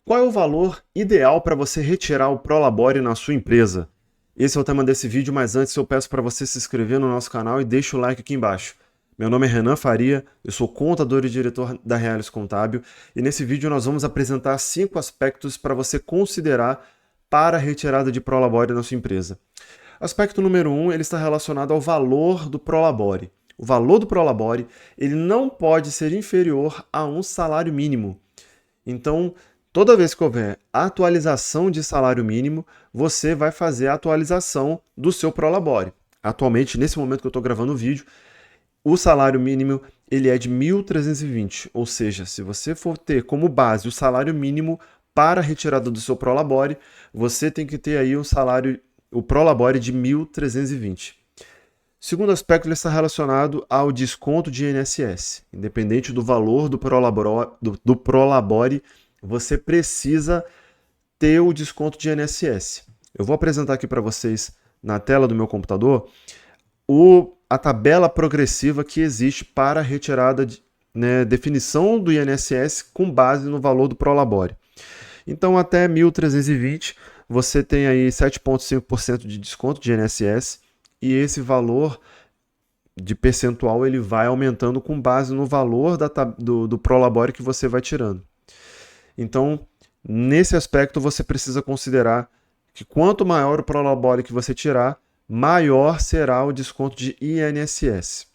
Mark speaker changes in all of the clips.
Speaker 1: Qual é o valor ideal para você retirar o Prolabore na sua empresa? Esse é o tema desse vídeo, mas antes eu peço para você se inscrever no nosso canal e deixa o like aqui embaixo. Meu nome é Renan Faria, eu sou contador e diretor da Realis Contábil e nesse vídeo nós vamos apresentar 5 aspectos para você considerar para a retirada de Prolabore na sua empresa. Aspecto número 1, ele está relacionado ao valor do Prolabore. O valor do Prolabore, ele não pode ser inferior a um salário mínimo. Então, toda vez que houver atualização de salário mínimo, você vai fazer a atualização do seu Prolabore. Atualmente, nesse momento que eu estou gravando o vídeo, o salário mínimo ele é de 1.320, ou seja, se você for ter como base o salário mínimo para a retirada do seu Prolabore, você tem que ter aí o Prolabore de 1.320. Segundo aspecto, ele está relacionado ao desconto de INSS. Independente do valor do Prolabore, você precisa ter o desconto de INSS. Eu vou apresentar aqui para vocês na tela do meu computador a tabela progressiva que existe para a retirada, definição do INSS com base no valor do Prolabore. Então, até 1.320, você tem aí 7,5% de desconto de INSS e esse valor de percentual ele vai aumentando com base no valor do Prolabore que você vai tirando. Então, nesse aspecto, você precisa considerar que quanto maior o Prolabore que você tirar, maior será o desconto de INSS.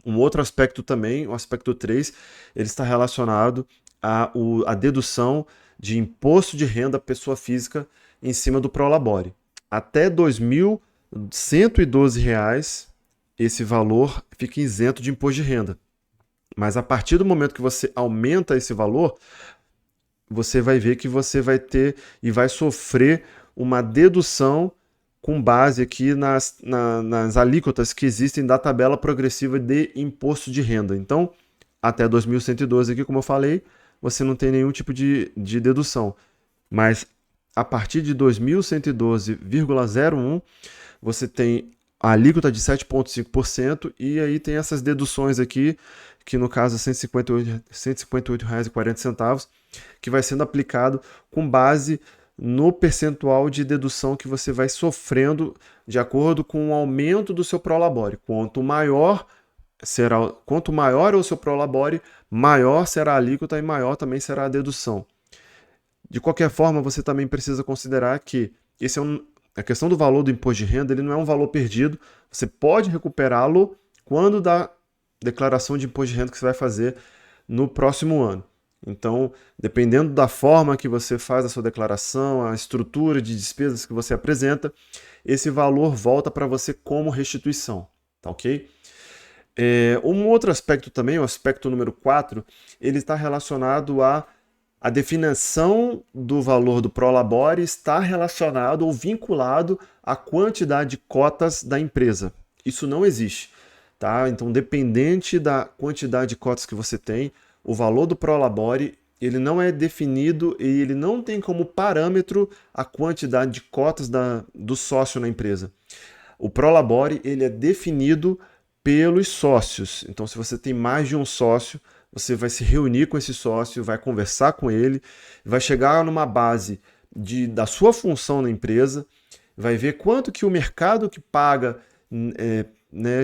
Speaker 1: Um outro aspecto também, o aspecto 3, ele está relacionado à dedução de imposto de renda pessoa física em cima do Prolabore. Até R$ 2.112, esse valor fica isento de imposto de renda. Mas a partir do momento que você aumenta esse valor, você vai ver que você vai ter e vai sofrer uma dedução com base aqui nas alíquotas que existem da tabela progressiva de imposto de renda. Então, até 2.112 aqui, como eu falei, você não tem nenhum tipo de dedução. Mas a partir de 2.112,01, você tem a alíquota de 7,5% e aí tem essas deduções aqui, que no caso é R$ 158,40, que vai sendo aplicado com base no percentual de dedução que você vai sofrendo de acordo com o aumento do seu Prolabore. Quanto maior é o seu Prolabore, maior será a alíquota e maior também será a dedução. De qualquer forma, você também precisa considerar que a questão do valor do imposto de renda ele não é um valor perdido, você pode recuperá-lo quando da declaração de imposto de renda que você vai fazer no próximo ano. Então, dependendo da forma que você faz a sua declaração, a estrutura de despesas que você apresenta, esse valor volta para você como restituição, tá ok? Um outro aspecto também, o aspecto número 4, ele está relacionado a definição do valor do Prolabore está relacionado ou vinculado à quantidade de cotas da empresa. Isso não existe, tá? Então, dependente da quantidade de cotas que você tem, o valor do Prolabore ele não é definido e ele não tem como parâmetro a quantidade de cotas do sócio na empresa. O Prolabore ele é definido pelos sócios. Então, se você tem mais de um sócio, você vai se reunir com esse sócio, vai conversar com ele, vai chegar numa base da sua função na empresa, vai ver quanto que o mercado que paga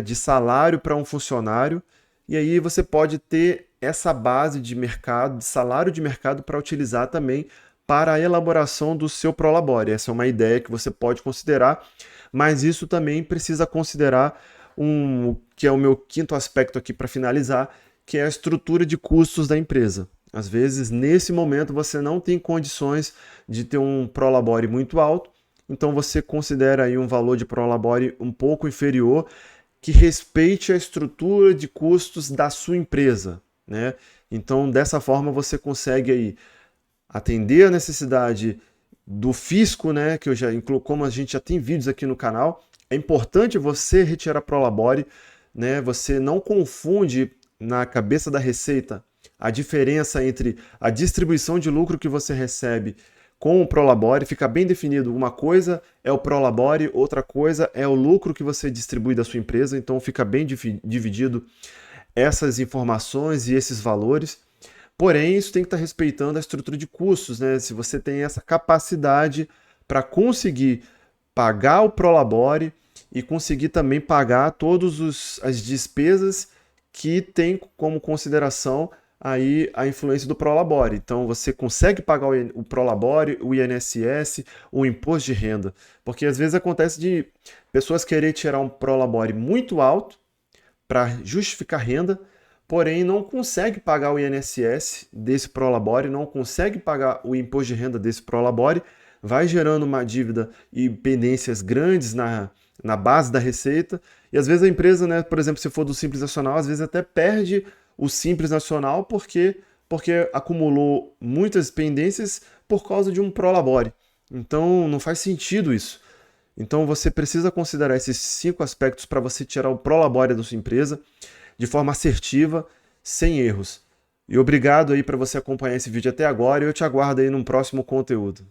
Speaker 1: de salário para um funcionário, e aí você pode ter essa base de mercado, de salário de mercado para utilizar também para a elaboração do seu Prolabore. Essa é uma ideia que você pode considerar, mas isso também precisa considerar que é o meu quinto aspecto aqui para finalizar, que é a estrutura de custos da empresa. Às vezes, nesse momento, você não tem condições de ter um Prolabore muito alto, então você considera aí um valor de Prolabore um pouco inferior, que respeite a estrutura de custos da sua empresa, né? Então, dessa forma, você consegue aí atender a necessidade do fisco, né? Que eu já incluo, como a gente já tem vídeos aqui no canal, é importante você retirar Prolabore, né? Você não confunde na cabeça da Receita a diferença entre a distribuição de lucro que você recebe com o Prolabore, fica bem definido. Uma coisa é o Prolabore, outra coisa é o lucro que você distribui da sua empresa, então fica bem dividido essas informações e esses valores. Porém, isso tem que estar respeitando a estrutura de custos, né? Se você tem essa capacidade para conseguir pagar o Prolabore e conseguir também pagar todas as despesas que tem como consideração aí a influência do Prolabore. Então você consegue pagar o Prolabore, o INSS, o imposto de renda, porque às vezes acontece de pessoas querer tirar um Prolabore muito alto para justificar renda, porém não consegue pagar o INSS desse Prolabore, não consegue pagar o imposto de renda desse Prolabore, vai gerando uma dívida e pendências grandes na base da receita, e às vezes a empresa, né, por exemplo, se for do Simples Nacional, às vezes até perde o Simples Nacional porque acumulou muitas pendências por causa de um Prolabore. Então não faz sentido isso. Então você precisa considerar esses 5 aspectos para você tirar o Prolabore da sua empresa de forma assertiva, sem erros. E obrigado aí para você acompanhar esse vídeo até agora e eu te aguardo aí num próximo conteúdo.